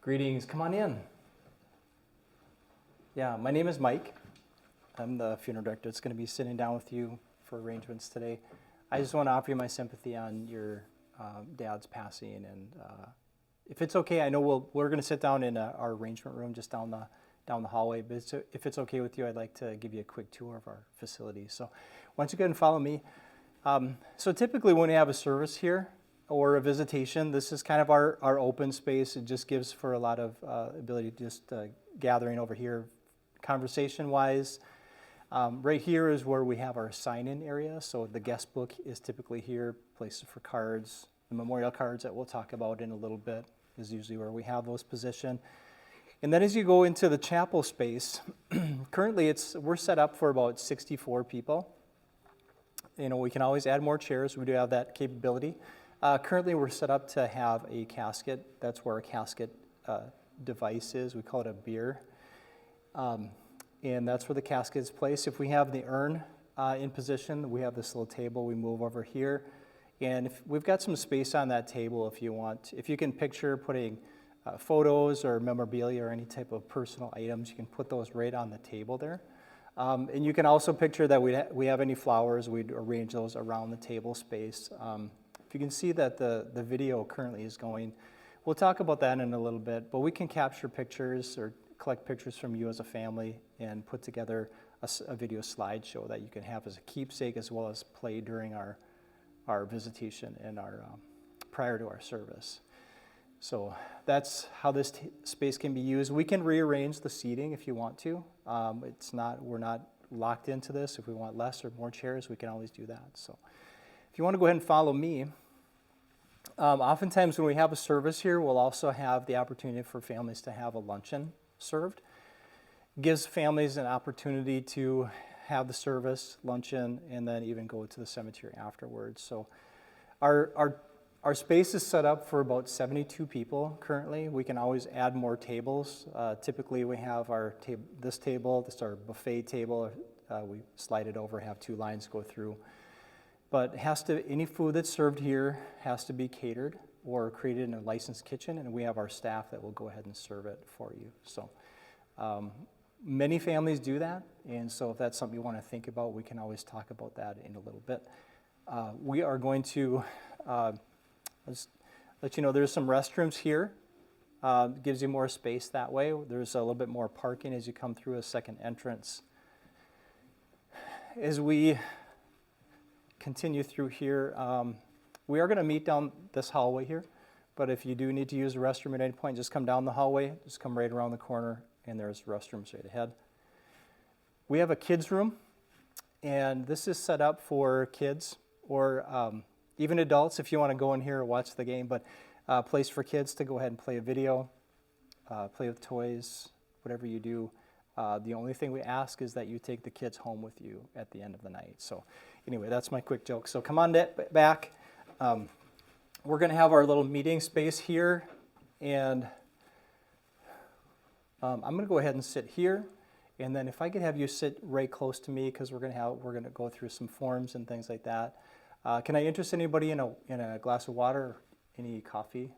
Greetings, come on in. Yeah, my name is Mike. I'm the funeral director that's going to be sitting down with you for arrangements today. I just want to offer you my sympathy on your dad's passing, and if it's okay, I know we're going to sit down in our arrangement room just down the hallway, but if it's okay with you, I'd like to give you a quick tour of our facility. So why don't you go ahead and follow me. So typically when we have a service here or a visitation, this is kind of our open space. It just gives for a lot of ability to just gathering over here conversation-wise. Right here is where we have our sign-in area. So the guest book is typically here, places for cards. The memorial cards that we'll talk about in a little bit is usually where we have those positioned. And then as you go into the chapel space, currently we're set up for about 64 people. You know, we can always add more chairs. We do have that capability. Currently we're set up to have a casket. That's where a casket device is. We call it a bier. And that's where the casket is placed. If we have the urn in position, we have this little table. We move over here. And if we've got some space on that table if you want. If you can picture putting photos or memorabilia or any type of personal items, you can put those right on the table there. And you can also picture that we have any flowers, we'd arrange those around the table space. If you can see that the video currently is going, we'll talk about that in a little bit, but we can capture pictures or collect pictures from you as a family and put together a video slideshow that you can have as a keepsake as well as play during our visitation and prior to our service. So that's how this space can be used. We can rearrange the seating if you want to. We're not locked into this. If we want less or more chairs, we can always do that. So if you want to go ahead and follow me, oftentimes when we have a service here, we'll also have the opportunity for families to have a luncheon served. It gives families an opportunity to have the service, luncheon, and then even go to the cemetery afterwards. So our space is set up for about 72 people currently. We can always add more tables. Typically we have this is our buffet table. We slide it over, have two lines go through. But any food that's served here has to be catered or created in a licensed kitchen, and we have our staff that will go ahead and serve it for you. So many families do that, and so if that's something you want to think about, we can always talk about that in a little bit. We are going to let's let you know there's some restrooms here. Gives you more space that way. There's a little bit more parking as you come through a second entrance. As we continue through here, we are going to meet down this hallway here, but if you do need to use the restroom at any point, just come down the hallway, just come right around the corner, and there's restrooms right ahead. We have a kids room, and this is set up for kids or even adults if you want to go in here or watch the game, but a place for kids to go ahead and play a video, play with toys, whatever you do. The only thing we ask is that you take the kids home with you at the end of the night. So anyway, that's my quick joke. So come on back. We're going to have our little meeting space here, and I'm going to go ahead and sit here. And then if I could have you sit right close to me, because we're going to go through some forms and things like that. Can I interest anybody in a glass of water or any coffee?